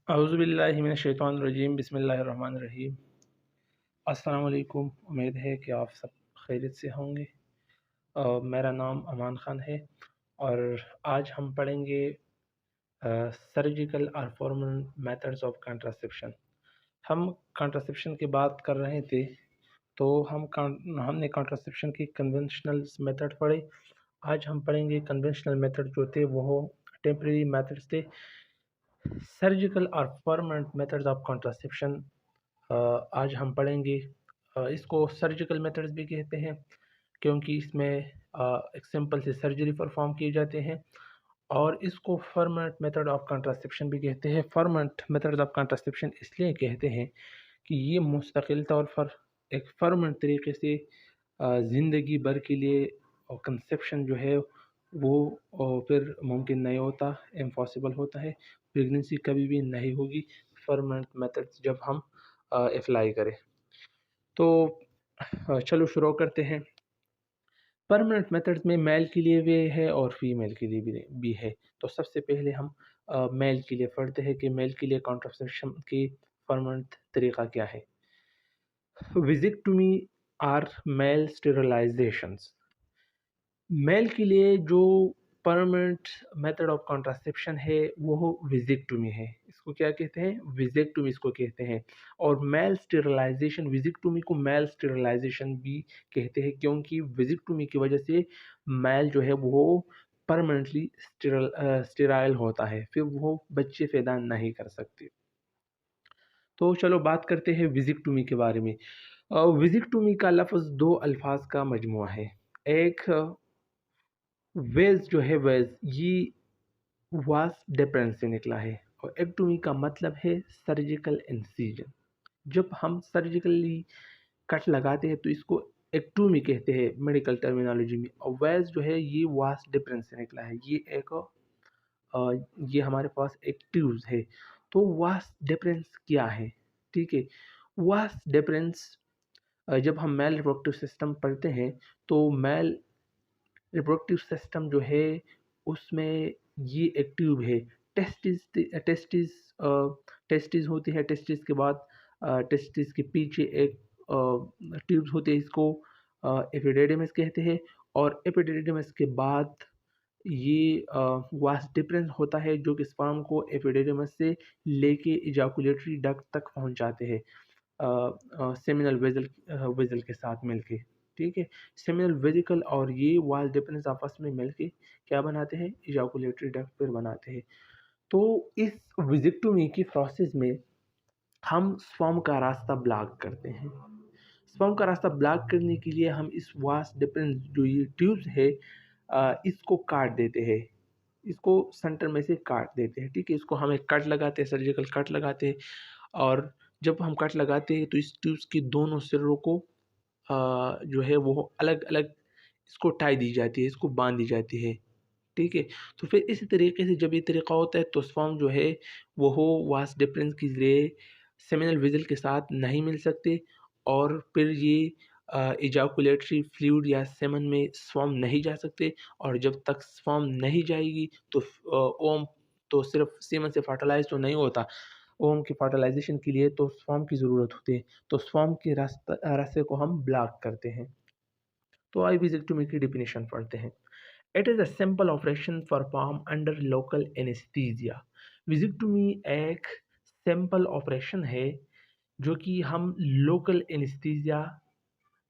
अऊज़ुबिल्लाहि मिनश्शैतानिर्रजीम बिस्मिल्लाहिर्रहमानिर्रहीम। अस्सलाम वालेकुम। उम्मीद है कि आप सब खैरियत से होंगे। मेरा नाम अमान ख़ान है और आज हम पढ़ेंगे सर्जिकल और फॉर्मल मेथड्स ऑफ कॉन्ट्रासेप्शन। हम कॉन्ट्रासेप्शन की बात कर रहे थे तो हमने कॉन्ट्रासेप्शन की कन्वेंशनल मेथड पढ़े। आज हम पढ़ेंगे कन्वेंशनल मेथड जो थे वो टेम्परेरी मेथड्स थे। सर्जिकल और परमानेंट मेथड्स ऑफ कॉन्ट्रासेप्शन आज हम पढ़ेंगे। इसको सर्जिकल मेथड्स भी कहते हैं क्योंकि इसमें एक सिंपल से सर्जरी परफॉर्म किए जाते हैं, और इसको परमानेंट मेथड ऑफ कॉन्ट्रासेप्शन भी कहते हैं। परमानेंट मेथड ऑफ कॉन्ट्रासेप्शन इसलिए कहते हैं कि ये मुस्तकिल तौर पर एक परमानेंट तरीके से ज़िंदगी भर के लिए कंसेप्शन जो है वो फिर मुमकिन नहीं होता, इम्पॉसिबल होता है। प्रेगनेंसी कभी भी नहीं होगी परमानेंट मेथड्स जब हम अप्लाई करें। तो चलो शुरू करते हैं। परमानेंट मेथड्स में मेल के लिए भी है और फीमेल के लिए भी है। तो सबसे पहले हम मेल के लिए पढ़ते हैं कि मेल के लिए कॉन्ट्रासेप्शन की परमानेंट तरीका क्या है। विजिक्टोमी आर मेल स्टेरिलाइजेशंस। मेल के लिए जो परमानेंट मेथड ऑफ कॉन्ट्रासेप्शन है वो विजिक्टोमी है। इसको क्या कहते हैं? विजिक्टोमी इसको कहते हैं। और मेल स्टेरिलाइजेशन, विजिक्टोमी को मेल स्टेरिलाइजेशन भी कहते हैं क्योंकि विजिक्टोमी की वजह से मेल जो है वो परमानेंटली स्टेराइल होता है, फिर वो बच्चे पैदा नहीं कर सकते। तो चलो बात करते हैं विजिक्टोमी के बारे में। विजिक्टोमी का लफ्ज़ दो अल्फाज का मजमुआ है। एक वेज जो है वेज, ये वास डिफरेंस से निकला है, और एक्टोमी का मतलब है सर्जिकल इंसिजन। जब हम सर्जिकली कट लगाते हैं तो इसको एक्टोमी कहते हैं मेडिकल टर्मिनोलॉजी में। और वेज जो है ये वास डिफरेंस से निकला है। ये एक ये हमारे पास एक ट्यूब्स है। तो वास डिफरेंस क्या है? ठीक है, वास डिफरेंस जब हम मेल रिप्रोडक्टिव सिस्टम पढ़ते हैं तो मेल रिप्रोडक्टिव सिस्टम जो है उसमें ये एक ट्यूब है। टेस्टिस टेस्टिस होती है। टेस्टिस के बाद टेस्टिस के पीछे एक ट्यूब्स होते हैं, इसको एपिडिडमिस कहते हैं। और एपिडिडमिस के बाद ये वास डिफरेंस होता है जो कि स्पर्म को एपिडिडमिस से लेके इजाकुलेटरी डक्ट तक पहुंचाते हैं सेमिनल वेजल के साथ मिलके। ठीक है, सेमिनल वेजिकल और ये वास डिफरेंस आपस में मिलके क्या बनाते हैं? इजाकुलेटरी डक्ट फिर बनाते हैं। तो इस विजिक्टोमी की प्रोसेस में हम स्पर्म का रास्ता ब्लॉक करते हैं। स्पर्म का रास्ता ब्लॉक करने के लिए हम इस वास डिफरेंस जो ये ट्यूब्स है इसको काट देते हैं। इसको सेंटर में से काट देते हैं। ठीक है, इसको हम एक कट लगाते हैं, सर्जिकल कट लगाते हैं। और जब हम कट लगाते हैं तो इस ट्यूब्स के दोनों सिरों को जो है वो अलग अलग इसको टाई दी जाती है, इसको बांध दी जाती है। ठीक है, तो फिर इसी तरीके से जब ये तरीका होता है तो स्पर्म जो है वो वास डिफरेंस के ज़रिए सेमिनल वेजल के साथ नहीं मिल सकते, और फिर ये इजाकुलेटरी फ्लूइड या सेमन में स्पर्म नहीं जा सकते। और जब तक स्पर्म नहीं जाएगी तो ओम तो सिर्फ सेमन से फर्टिलाइज तो नहीं होता। ओम की फर्टिलाइजेशन के लिए तो स्पर्म की ज़रूरत होती है। तो स्पर्म के रास्ते को हम ब्लॉक करते हैं। तो आई विजिक्टोमी की डिफिनेशन पढ़ते हैं। It is a simple operation perform under local anaesthesia. Vasectomy एक सिंपल ऑपरेशन है जो कि हम लोकल एनेस्थीसिया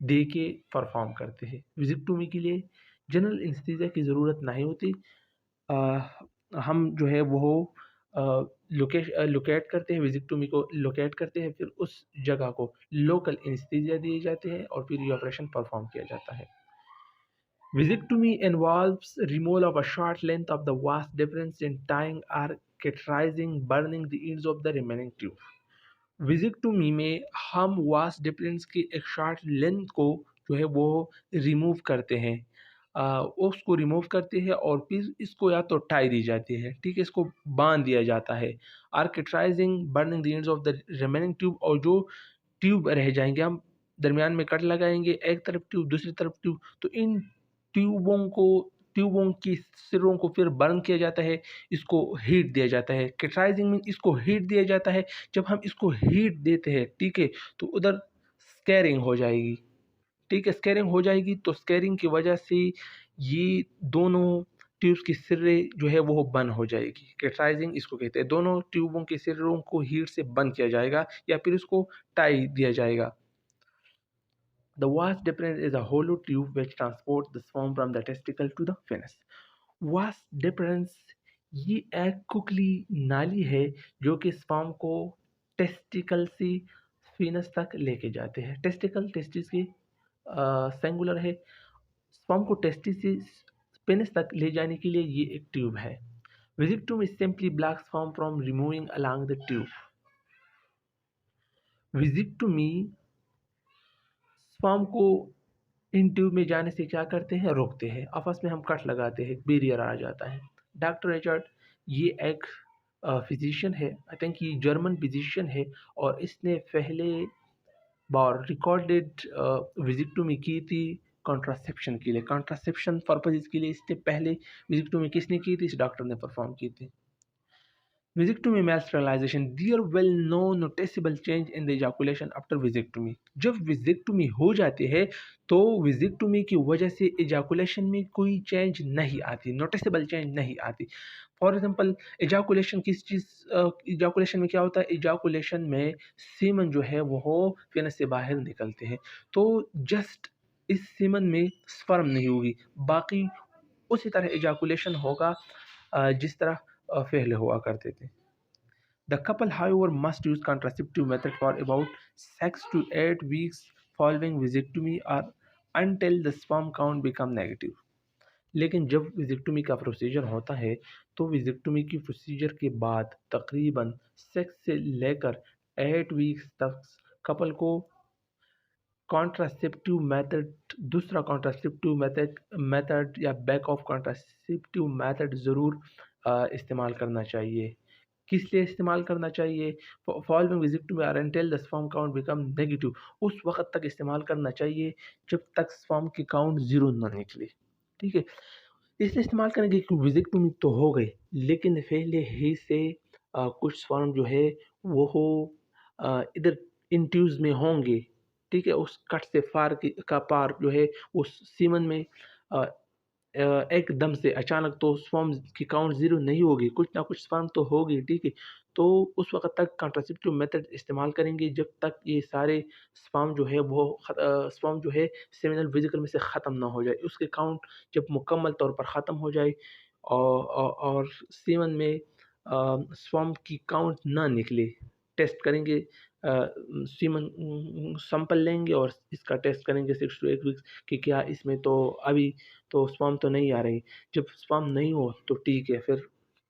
दे के परफॉर्म करते हैं। विजिक्टोमी के लिए जनरल एनेस्थीसिया की ज़रूरत नहीं होती। हम जो है वो लोकेट करते हैं, विजिक्टोमी को लोकेट करते हैं, फिर उस जगह को लोकल एनेस्थीसिया दिए जाते हैं और फिर ये ऑपरेशन परफॉर्म किया जाता है। Vasectomy involves removal of a short length of the vas deferens in tying or cauterizing, burning the ends of the remaining tube. विजिक्टोमी में हम वास डिफरेंस की एक शॉर्ट लेंथ को जो है वो रिमूव करते हैं। उसको रिमूव करते हैं और फिर इसको या तो टाई दी जाती है, ठीक है, इसको बांध दिया जाता है। Cauterising, burning the ends of the remaining tube, और जो ट्यूब रह जाएंगे हम दरमियान में कट लगाएंगे, एक तरफ ट्यूब दूसरी तरफ ट्यूब, तो इन ट्यूबों को ट्यूबों की सिरों को फिर बर्न किया जाता है, इसको हीट दिया जाता है। कैटराइजिंग मीन इसको हीट दिया जाता है। जब हम इसको हीट देते हैं, ठीक है, तो उधर स्कैरिंग हो जाएगी, ठीक है, स्कैरिंग हो जाएगी। तो स्कैरिंग की वजह से ये दोनों ट्यूब्स की सिरे जो है वो बंद हो जाएगी। कैटराइजिंग इसको कहते हैं। दोनों ट्यूबों के सिरों को हीट से बंद किया जाएगा या फिर इसको टाई दिया जाएगा। The vas deferens is a hollow tube which transports the sperm from the testicle to the penis. Vas deferens ये एक खोखली नाली है जो कि स्पर्म को टेस्टिकल से फिनस तक लेके जाते हैं। टेस्टिकल टेस्टिस की सिंगुलर है। स्पर्म को टेस्टिस से पेनिस तक ले जाने के लिए ये एक ट्यूब है। Vasectomy simply blocks sperm from removing along the tube. Vasectomy sperm को इन ट्यूब में जाने से क्या करते हैं, रोकते हैं। आपस में हम कट लगाते हैं, बैरियर आ जाता है। डॉक्टर रिचर्ड ये एक फिजिशियन है, आई थिंक ये जर्मन फिजिशियन है, और इसने पहले बार रिकॉर्डेड विजिक्टोमी की थी कॉन्ट्रासेप्शन के लिए। कॉन्ट्रासेप्शन पर्पजेज के लिए इससे पहले विजिक्टोमी किसने की थी, इस डॉक्टर ने परफॉर्म की थी। Vasectomy male sterilization. There will no noticeable change in the ejaculation after vasectomy. जब विजिक्टोमी हो जाती है तो विजिक्टोमी की वजह से एजाकुलेशन में कोई चेंज नहीं आती, नोटिसेबल चेंज नहीं आती। फॉर एग्जांपल एजाकुलेशन किस चीज़, एजाकुलेशन में क्या होता है, एजाकुलेशन में सीमन जो है वो पेनिस से बाहर निकलते हैं, तो जस्ट इस सीमन में स्पर्म नहीं होगी, बाकी उसी तरह एजाकुलेशन होगा जिस तरह पहले हुआ करते थे। The couple, however, must use contraceptive method for about 6 to 8 weeks following vasectomy or until the sperm count become negative. लेकिन जब विजिक्टोमी का प्रोसीजर होता है तो विजिक्टोमी की प्रोसीजर के बाद तकरीबन 6 से लेकर 8 वीक्स तक कपल को कॉन्ट्रासेप्टिव मेथड, दूसरा कॉन्ट्रासेप्टिव मेथड या बैक ऑफ कॉन्ट्रासेप्टिव मेथड ज़रूर इस्तेमाल करना चाहिए। किस लिए इस्तेमाल करना चाहिए, फॉलोइंग विजिक्टोमी और until the sperm count become negative, उस वक्त तक इस्तेमाल करना चाहिए जब तक स्पर्म की काउंट 0 ना निकले, ठीक है। इसलिए इस्तेमाल करेंगे कि विजिक्टोमी तो हो गई लेकिन पहले ही से कुछ स्पर्म जो है वो इधर इन ट्यूब्स में होंगे, ठीक है, उस कट से का पार जो है उस सीमन में एकदम से अचानक तो स्पर्म की काउंट 0 नहीं होगी, कुछ ना कुछ स्पर्म तो होगी, ठीक है। तो उस वक्त तक कॉन्ट्रासेप्टिव मेथड इस्तेमाल करेंगे जब तक ये सारे स्पर्म जो है वो स्पर्म जो है सेमिनल वेसिकल में से ख़त्म ना हो जाए, उसके काउंट जब मुकम्मल तौर पर ख़त्म हो जाए और सीमन में स्पर्म की काउंट ना निकले, टेस्ट करेंगे, सीमन सैंपल लेंगे और इसका टेस्ट करेंगे 6 to 8 वीक्स कि क्या इसमें तो अभी तो स्पर्म तो नहीं आ रही। जब स्पर्म नहीं हो तो ठीक है, फिर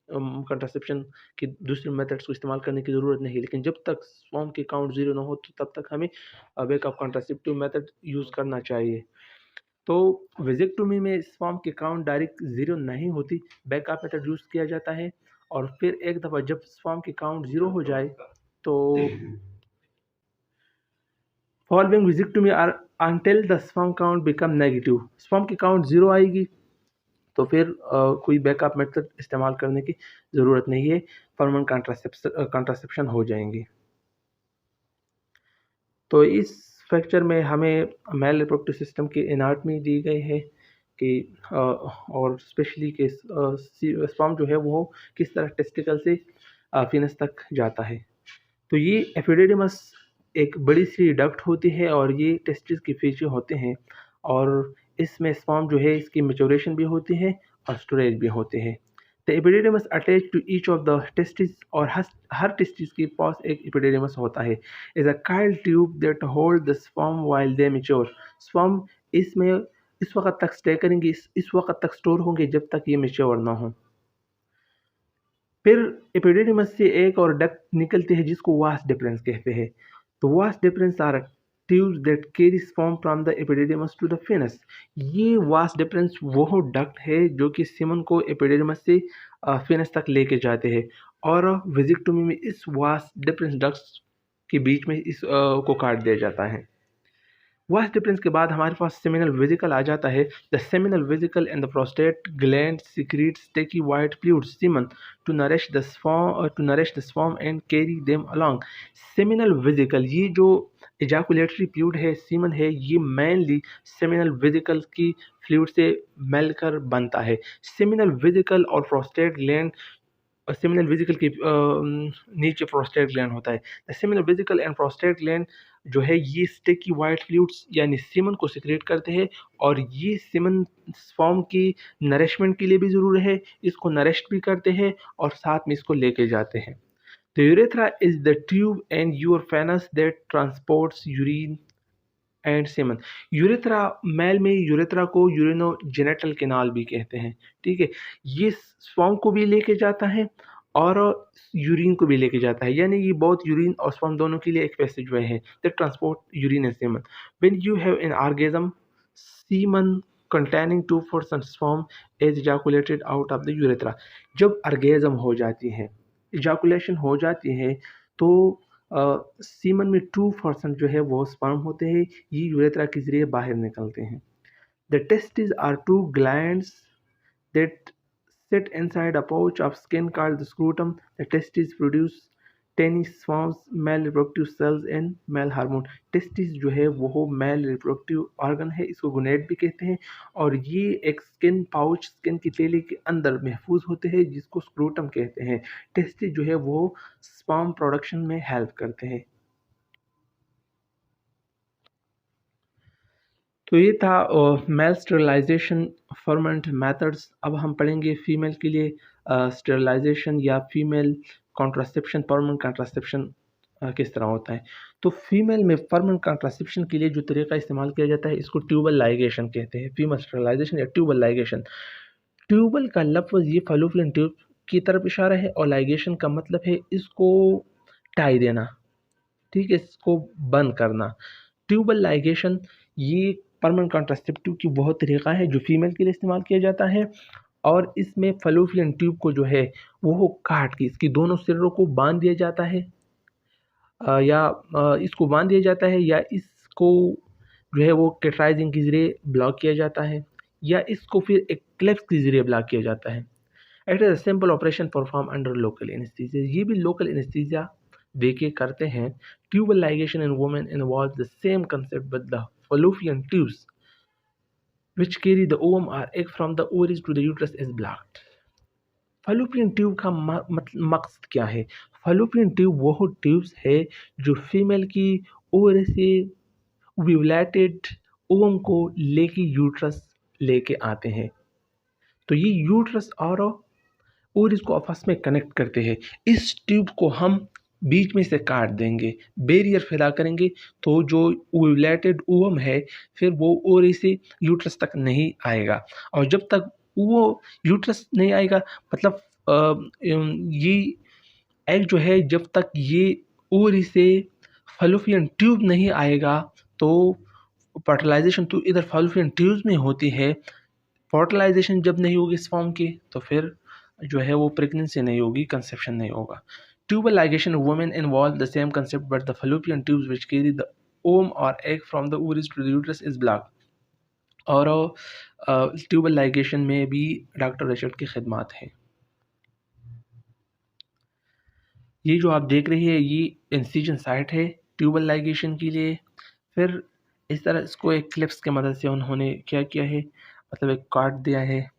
कंट्रासेप्शन की दूसरे मेथड्स को इस्तेमाल करने की ज़रूरत नहीं है। लेकिन जब तक स्पर्म की काउंट 0 ना हो तो तब तक हमें बैकअप कंट्रासेप्टिव मेथड यूज़ करना चाहिए। तो वेजिक्टोमी में स्पर्म की काउंट डायरेक्ट 0 नहीं होती, बैकअप मेथड यूज़ किया जाता है। और फिर एक दफ़ा जब स्पर्म की काउंट 0 हो जाए तो following vasectomy are until the sperm count become negative, sperm की काउंट 0 आएगी तो फिर कोई बैकअप मेथड इस्तेमाल करने की ज़रूरत नहीं है, परमानेंट कंट्रासेप्शन हो जाएंगे। तो इस फ्रैक्चर में हमें मेल रिप्रोडक्टिव सिस्टम की एनाटमी दी गई है कि और स्पेशली कि स्पर्म जो है वो किस तरह टेस्टिकल से फिनस तक जाता है। तो ये एपिडिडिमस एक बड़ी सी डक्ट होती है और ये टेस्टिस के फीचर होते हैं और इसमें स्पर्म जो है इसकी मैच्योरेशन भी होती है और स्टोरेज भी होते हैं। The epididymis attach to each of the testis और हर टेस्टिस के पास एक एपिडिडिमस होता है। Is a coiled tube that hold the sperm while they mature, sperm इसमें इस वक्त तक स्टे करेंगे, इस वक्त तक स्टोर होंगे जब तक ये मैच्योर ना हो। फिर एपिडिडिमस से एक और डक्ट निकलती है जिसको वास डिफरेंस कहते हैं। तो vas deferens are tubes that carry sperm from the epididymis to the penis. ये वास डिफरेंस वो डक्ट है जो कि सीमन को एपिडिडिमस से फिनस तक लेके जाते हैं और वेजिक्टोमी में इस वास डिफरेंस डक्ट्स के बीच में इस को काट दिया जाता है। वास्ट डिफरेंस के बाद हमारे पास सेमिनल वेसिकल आ जाता है। The seminal vesicle and the prostate gland secrete sticky white fluid semen to nourish the sperm and carry them along. Seminal vesicle, ये जो इजाकुलेटरी फ्लूइड है, सीमन है, ये मेनली सेमिनल वेसिकल की फ्लूइड से मिलकर बनता है। सेमिनल वेसिकल और प्रोस्टेट ग्लैंड, सेमिनल वेसिकल के नीचे प्रोस्टेट ग्लैंड होता है। The seminal vesicle and prostate gland जो है ये स्टिकी वाइट फ्लूइड्स यानी सीमन को सिक्रेट करते हैं, और ये सीमन स्पर्म की नरिशमेंट के लिए भी ज़रूरी है, इसको नरिश्ड भी करते हैं और साथ में इसको लेके जाते हैं। The urethra is the tube and your penis that transports urine and semen. Urethra, male में यूरेथ्रा को यूरिनोजेनिटल कैनाल भी कहते हैं। ठीक है, ये स्पर्म को भी लेके जाता है और यूरिन को भी लेके जाता है, यानी ये बहुत यूरिन और स्पर्म दोनों के लिए एक पैसेज वे है that transport urine and semen. When you have an orgasm, semen containing 2% sperm is ejaculated out of the urethra। जब ऑर्गेज्म हो जाती है, इजाकुलेशन हो जाती है, तो सीमन में 2% जो है वो स्पर्म होते हैं, ये यूरेथ्रा के जरिए बाहर निकलते हैं। The testis are two glands that sit inside a pouch of skin called the scrotum. The testes produce tiny swarms male reproductive cells and male hormone। Testis जो है वो मेल रिप्रोडक्टिव ऑर्गन है, इसको गोनेड भी कहते हैं, और ये एक स्किन पाउच, स्किन की थैली के अंदर महफूज होते हैं जिसको स्क्रोटम कहते हैं। टेस्टिस जो है वो स्पर्म प्रोडक्शन में हेल्प करते हैं। तो ये था मेल स्टेरिलाइजेशन फर्मेंट मेथड्स। अब हम पढ़ेंगे फीमेल के लिए स्टेरिलाइजेशन या फीमेल कॉन्ट्रासेप्शन, परमानेंट कॉन्ट्रासेप्शन किस तरह होता है। तो फीमेल में परमानेंट कॉन्ट्रासेप्शन के लिए जो तरीका इस्तेमाल किया जाता है, इसको ट्यूबल लाइगेशन कहते हैं। फीमेल स्टेरिलाइजेशन या ट्यूबल लाइगेशन। ट्यूबल का लफ्ज़ ये फैलोपियन ट्यूब की तरफ इशारा है, और लाइगेशन का मतलब है इसको टाई देना, ठीक है, इसको बंद करना। ट्यूबल लाइगेशन ये परमानेंट कॉन्ट्रासेप्टिव की बहुत तरीका है जो फीमेल के लिए इस्तेमाल किया जाता है, और इसमें फैलोपियन ट्यूब को जो है वो काट के इसकी दोनों सिरों को बांध दिया जाता है, इसको बांध दिया जाता है, या इसको जो है वो कैटेटराइजिंग के जरिए ब्लॉक किया जाता है, या इसको फिर एक क्लिप्स के जरिए ब्लॉक किया जाता है। It is a simple operation perform under local anaesthesia. ये भी लोकल एनेस्थीसिया देके करते हैं। Tubal ligation in women involve the same concept with the fallopian tubes which carry the ovum or egg from the ovaries to the uterus is blocked। fallopian tube का मकसद क्या है? fallopian tube वो tubes है जो female की ovary से ओव्यूलेटेड ovum को लेके यूट्रस लेके आते हैं। तो ये यूट्रस और इसको आपस में कनेक्ट करते हैं। इस ट्यूब को हम बीच में से काट देंगे, बैरियर फैला करेंगे, तो जो ओव्यूलेटेड ओवम है फिर वो ओवरी से यूट्रस तक नहीं आएगा, और जब तक वो यूट्रस नहीं आएगा, मतलब ये एग जो है जब तक ये ओवरी से फैलोपियन ट्यूब नहीं आएगा, तो फर्टिलाइजेशन तो इधर फैलोपियन ट्यूब में होती है। फर्टिलाइजेशन जब नहीं होगी स्पर्म की, तो फिर जो है वो प्रेगनेंसी नहीं होगी, कंसेप्शन नहीं होगा। Tubal ligation women involve the same concept but the fallopian tubes which carry the ovum और egg from the ovaries to the uterus is blocked. और ट्यूबल लाइगेशन में भी डॉक्टर रिचर्ड की खिदमत है। ये जो आप देख रही है ये इंसिजन साइट है ट्यूबल लाइगेशन के लिए। फिर इस तरह इसको एक क्लिप्स की मदद से उन्होंने क्या किया है, मतलब एक काट दिया है,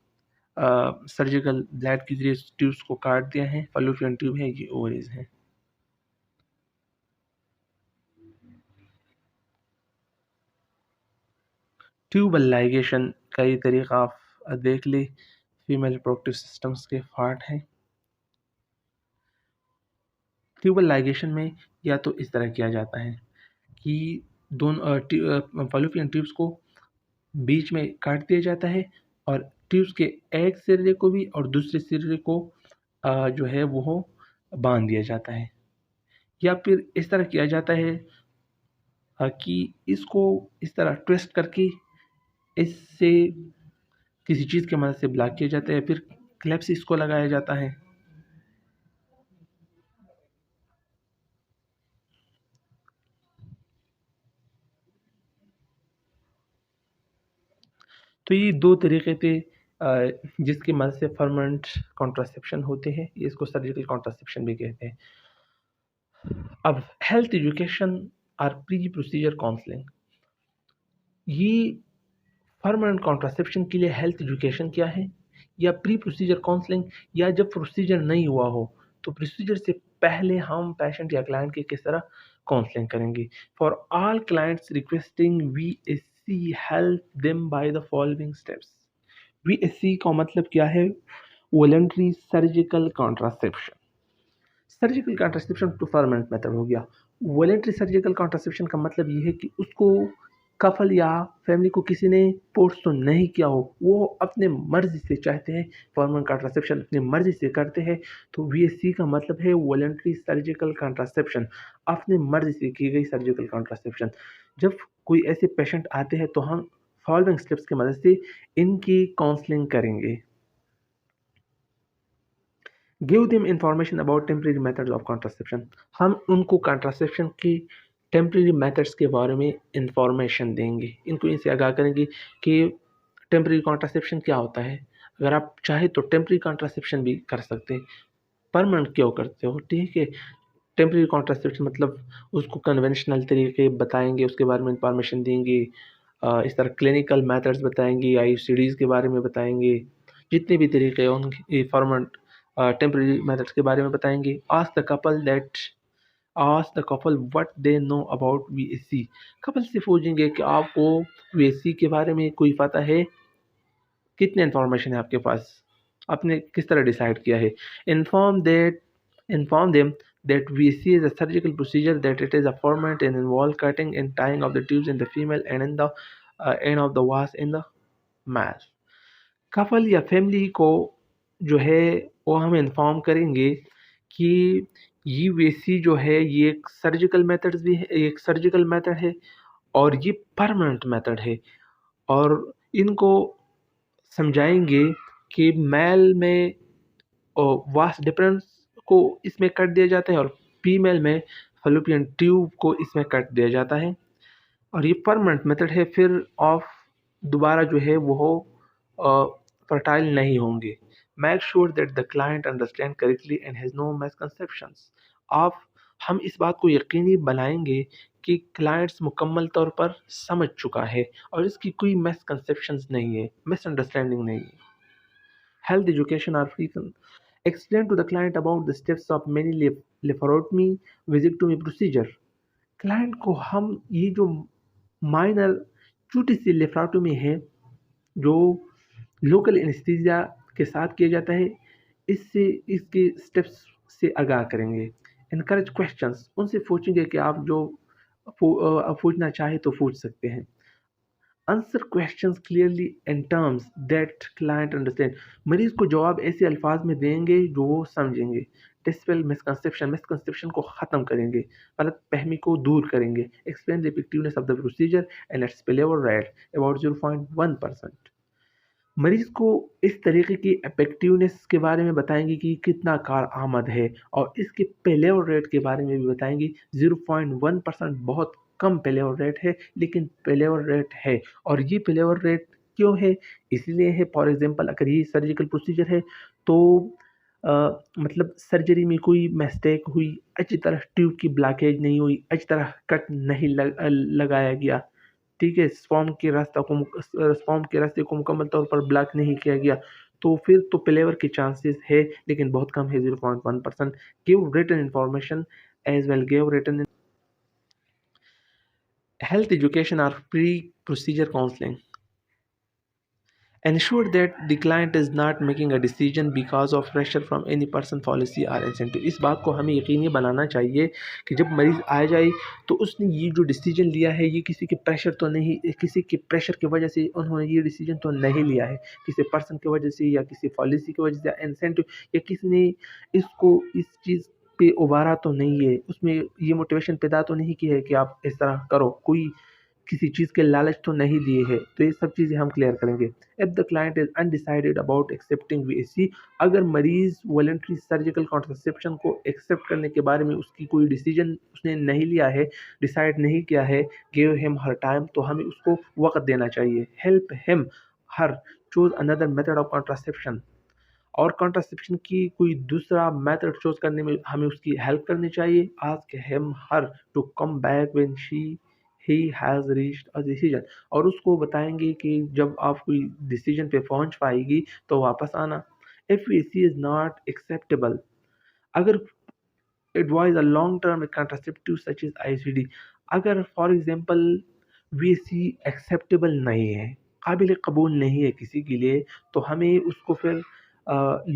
सर्जिकल ब्लेड के जरिए ट्यूब्स को काट दिया है। फैलोपियन ट्यूब है, ये ओवरीज है। ट्यूबल लाइगेशन का ये तरीका आप देख ले, फीमेल रिप्रोडक्टिव सिस्टम्स के पार्ट हैं। ट्यूबल लाइगेशन में या तो इस तरह किया जाता है कि दोनों फैलोपियन ट्यूब्स को बीच में काट दिया जाता है, और ट्यूब्स के एक सिरे को भी और दूसरे सिरे को जो है वो बांध दिया जाता है, या फिर इस तरह किया जाता है कि इसको इस तरह ट्विस्ट करके इससे किसी चीज़ की मदद से ब्लॉक किया जाता है, फिर क्लैप्स इसको लगाया जाता है। तो ये 2 तरीके थे जिसकी मदद से परमानेंट कॉन्ट्रासेप्शन होते हैं, इसको सर्जिकल कॉन्ट्रासेप्शन भी कहते हैं। अब हेल्थ एजुकेशन और प्री प्रोसीजर काउंसलिंग, ये परमानेंट कॉन्ट्रासेप्शन के लिए हेल्थ एजुकेशन क्या है, या प्री प्रोसीजर काउंसलिंग, या जब प्रोसीजर नहीं हुआ हो तो प्रोसीजर से पहले हम पेशेंट या क्लाइंट की किस तरह काउंसलिंग करेंगे। For all clients requesting VSC help them by the following steps. VSC का मतलब क्या है? Voluntary surgical contraception. Surgical contraception तो परमानेंट मेथड हो गया। वॉलंटरी सर्जिकल कॉन्ट्रासेप्शन का मतलब ये है कि उसको कपल या फैमिली को किसी ने फोर्स तो नहीं किया हो, वो अपने मर्जी से चाहते हैं परमानेंट कॉन्ट्रासेप्शन अपनी मर्जी से करते हैं। तो वीएससी का मतलब है वॉलंटरी सर्जिकल कॉन्ट्रासेप्शन, अपनी मर्जी से की गई सर्जिकल कॉन्ट्रासेप्शन। जब कोई ऐसे पेशेंट आते हैं तो हम फॉलोइंग स्टेप्स की मदद से इनकी काउंसलिंग करेंगे। Give them information about temporary methods of contraception. हम उनको कॉन्ट्रासेप्शन की टेम्परेरी मेथड्स के बारे में इंफॉर्मेशन देंगे, इनको इनसे आगाह करेंगे कि टेम्परेरी कॉन्ट्रासेप्शन क्या होता है। अगर आप चाहे तो टेम्परेरी कॉन्ट्रासेप्शन भी कर सकते हैं, परमानेंट क्यों करते हो, ठीक है। टेम्परेरी कॉन्ट्रासेप्शन मतलब उसको कन्वेंशनल तरीके बताएंगे, उसके बारे में इंफॉर्मेशन देंगे। इस तरह क्लिनिकल मेथड्स बताएंगे, आईसीडीज़ के बारे में बताएंगे, जितने भी तरीके हैं उनके परमानेंट टेम्परेरी मेथड्स के बारे में बताएंगे। Ask the couple what they know about VSC. Couple से पूछेंगे कि आपको वीएससी के बारे में कोई पता है, कितने इन्फॉर्मेशन है आपके पास, आपने किस तरह डिसाइड किया है। Inform them that VC is a surgical procedure, that it is a format and involve cutting and tying of the tubes in the female and in the end of the vas in the male। Couple या family को जो है वो हम inform करेंगे कि ये VC जो है ये एक सर्जिकल मेथड भी है, एक सर्जिकल मेथड है और ये परमानेंट मेथड है। और इनको समझाएंगे कि मेल में वास्ट डिफरेंस को इसमें कट दिया जाता है और फीमेल में फैलोपियन ट्यूब को इसमें कट दिया जाता है और ये परमानेंट मेथड है। फिर ऑफ दोबारा जो है वो फर्टाइल नहीं होंगे। Make sure that the client understand correctly and has no misconceptions. आप हम इस बात को यकीनी बनाएंगे कि क्लाइंट्स मुकम्मल तौर पर समझ चुका है और इसकी कोई मिसकंसेप्शंस नहीं है, मिसअंडरस्टैंडिंग नहीं है। Health education are frequent. Explain to the client about the steps of many laparotomy vasectomy procedure. Client को हम ये जो माइनर छोटी सी लेफरोटमी है जो लोकल एनेस्थीसिया के साथ किया जाता है, इससे इसके स्टेप्स से आगाह करेंगे। इनकरेज क्वेश्चंस, उनसे पूछेंगे कि आप जो पूछना चाहे तो पूछ सकते हैं। Answer questions clearly in terms that client understand. मरीज को जवाब ऐसे अल्फाज में देंगे जो वो समझेंगे। डिस्पेल मिसकंसेप्शन को ख़त्म करेंगे, गलत फहमी को दूर करेंगे। Explain the effectiveness of the procedure and it's failure rate about 0.1%। मरीज को इस तरीके की इफेक्टिवनेस के बारे में बताएंगे कि कितना कार आमद है और इसके फेलियर रेट के बारे में भी बताएंगे। 0.1% बहुत कम फेलियर रेट है, लेकिन फेलियर रेट है। और ये फेलियर रेट क्यों है? इसलिए है, फॉर एग्जांपल अगर ये सर्जिकल प्रोसीजर है तो मतलब सर्जरी में कोई मिस्टेक हुई, अच्छी तरह ट्यूब की ब्लॉकेज नहीं हुई, अच्छी तरह कट नहीं लगाया गया, ठीक है, स्पर्म के रास्ते को मुकम्मल तौर पर ब्लॉक नहीं किया गया, तो फिर तो फेलियर के चांसेस है, लेकिन बहुत कम है, 0.1%। Give written information as well give written health education और pre procedure counselling. Ensure that the client is not making a decision because of pressure from any person, policy or incentive। इस बात को हमें यकीनी बनाना चाहिए कि जब मरीज़ आ जाए तो उसने ये जो डिसीजन लिया है ये किसी के प्रेशर की वजह से उन्होंने ये डिसीजन तो नहीं लिया है, किसी पर्सन की वजह से या किसी पॉलिसी की वजह से या इंसेंटिव या किसी ने इसको इस चीज़ पे उबारा तो नहीं है, उसमें ये मोटिवेशन पैदा तो नहीं की है कि आप इस तरह करो, कोई किसी चीज़ के लालच तो नहीं दिए है। तो ये सब चीज़ें हम क्लियर करेंगे। If the client is undecided about accepting VSC, अगर मरीज़ वॉलंटरी सर्जिकल कॉन्ट्रासेप्शन को एक्सेप्ट करने के बारे में उसकी कोई डिसीजन उसने नहीं लिया है, डिसाइड नहीं किया है, गिव हिम हर टाइम, तो हमें उसको वक्त देना चाहिए। Help him, her choose another method of contraception, और कॉन्ट्रासेप्शन की कोई दूसरा मेथड चूज करने में हमें उसकी हेल्प करनी चाहिए। Ask him her to come back when he has reached a decision, और उसको बताएंगे कि जब आप कोई डिसीजन पे पहुंच पाएगी तो वापस आना। If V C is not acceptable, अगर advise a long-term contraceptive such as ICD, अगर फॉर एग्जांपल VC एक्सेप्टेबल नहीं है, काबिल कबूल नहीं है किसी के लिए, तो हमें उसको फिर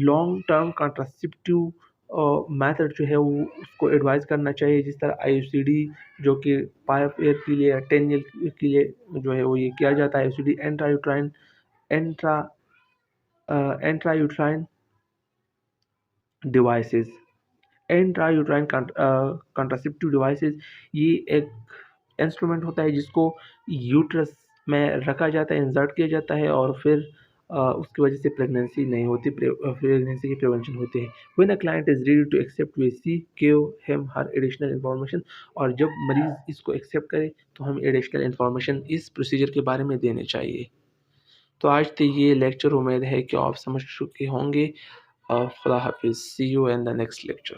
लॉन्ग टर्म कॉन्ट्रासेप्टिव मेथड जो है वो उसको एडवाइस करना चाहिए, जिस तरह IUCD जो कि 5 ईयर के लिए या 10 ईयर के लिए जो है वो ये किया जाता है। IUCD intra uterine devices, intrauterine contraceptive devices, ये एक इंस्ट्रूमेंट होता है जिसको यूट्रस में रखा जाता है, इंसर्ट किया जाता है, और फिर उसकी वजह से प्रेगनेंसी नहीं होती, प्रेगनेंसी की प्रिवेंशन होती है। When a client is ready to accept V C give him her additional information, और जब मरीज इसको एक्सेप्ट करे तो हम एडिशनल इन्फॉर्मेशन इस प्रोसीजर के बारे में देने चाहिए। तो आज तो ये लेक्चर, उम्मीद है कि आप समझ चुके होंगे। खुदा हाफिज़, see you in the next lecture.